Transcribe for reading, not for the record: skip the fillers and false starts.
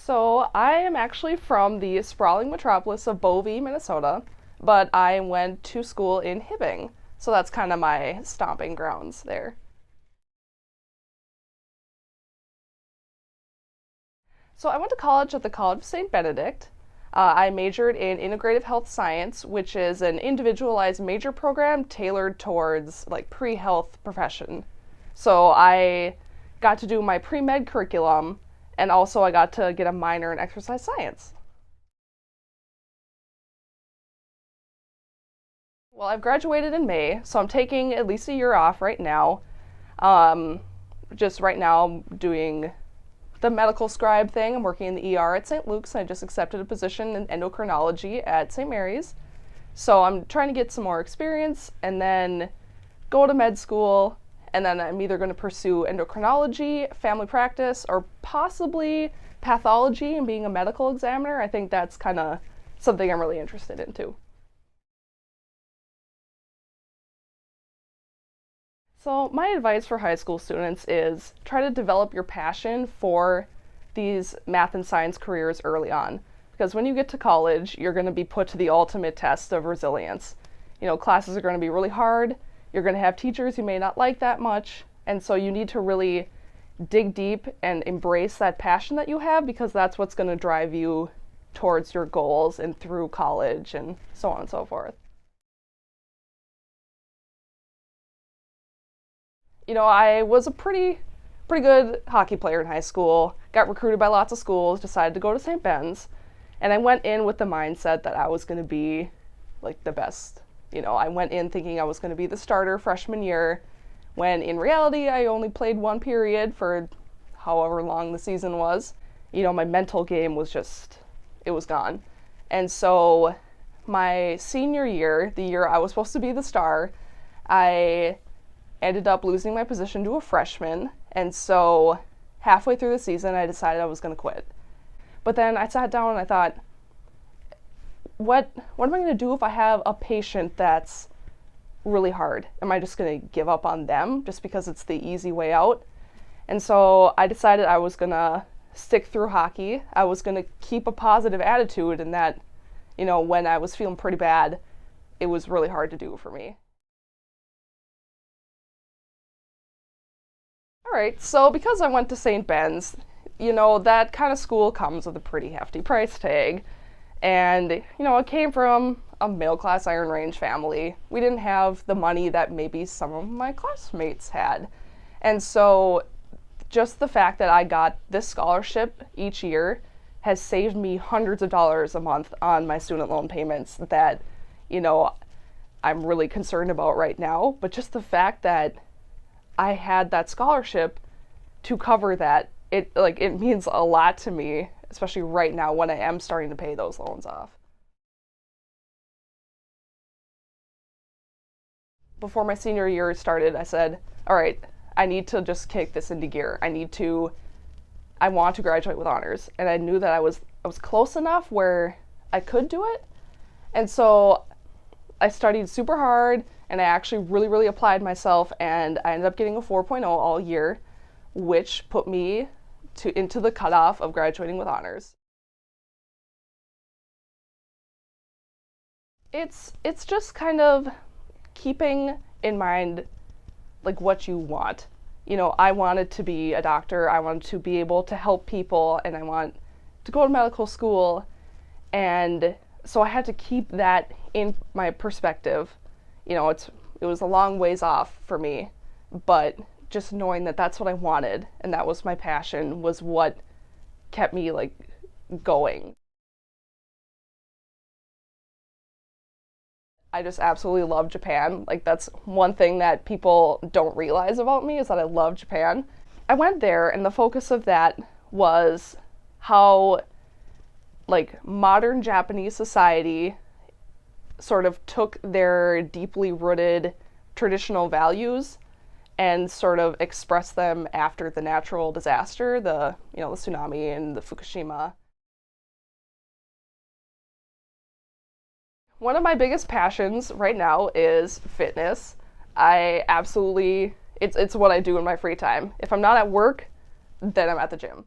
So I am actually from the sprawling metropolis of Bovey, Minnesota, but I went to school in Hibbing. So that's kind of my stomping grounds there. So I went to college at the College of St. Benedict. I majored in integrative health science, which is an individualized major program tailored towards like pre-health profession. So I got to do my pre-med curriculum, and also I got to get a minor in exercise science. Well, I've graduated in May, so I'm taking at least a year off right now. Um, just right now, I'm doing the medical scribe thing. I'm working in the ER at St. Luke's, and I just accepted a position in endocrinology at St. Mary's. So I'm trying to get some more experience and then go to med school, and then I'm either going to pursue endocrinology, family practice, or possibly pathology and being a medical examiner. I think that's kind of something I'm really interested in too. So, my advice for high school students is try to develop your passion for these math and science careers early on. Because when you get to college, you're going to be put to the ultimate test of resilience. Classes are going to be really hard, you're going to have teachers you may not like that much, and so you need to really dig deep and embrace that passion that you have because that's what's going to drive you towards your goals and through college and so on and so forth. I was a pretty good hockey player in high school, got recruited by lots of schools, decided to go to St. Ben's, and I went in with the mindset that I was going to be like the best. I went in thinking I was going to be the starter freshman year, when in reality I only played one period for however long the season was. My mental game was just, it was gone. And so my senior year, the year I was supposed to be the star, I ended up losing my position to a freshman, and so halfway through the season I decided I was going to quit. But then I sat down and I thought, what am I going to do if I have a patient that's really hard? Am I just going to give up on them just because it's the easy way out? And so I decided I was going to stick through hockey. I was going to keep a positive attitude, and that, when I was feeling pretty bad, it was really hard to do for me. All right, so because I went to St. Ben's, that kind of school comes with a pretty hefty price tag. And, I came from a middle class Iron Range family. We didn't have the money that maybe some of my classmates had. And so just the fact that I got this scholarship each year has saved me hundreds of dollars a month on my student loan payments that, you know, I'm really concerned about right now. But just the fact that I had that scholarship to cover that, it means a lot to me, especially right now when I am starting to pay those loans off. Before my senior year started, I said, all right, I need to just kick this into gear. I want to graduate with honors. And I knew that I was close enough where I could do it. And so I studied super hard, and I actually really, really applied myself, and I ended up getting a 4.0 all year, which put me into the cutoff of graduating with honors. It's just kind of keeping in mind like what you want. I wanted to be a doctor, I wanted to be able to help people, and I want to go to medical school, and so I had to keep that in my perspective. It was a long ways off for me, but just knowing that that's what I wanted and that was my passion was what kept me going. I just absolutely love Japan. That's one thing that people don't realize about me is that I love Japan. I went there, and the focus of that was how modern Japanese society sort of took their deeply rooted traditional values and sort of expressed them after the natural disaster, the tsunami and the Fukushima. One of my biggest passions right now is fitness. It's what I do in my free time. If I'm not at work, then I'm at the gym.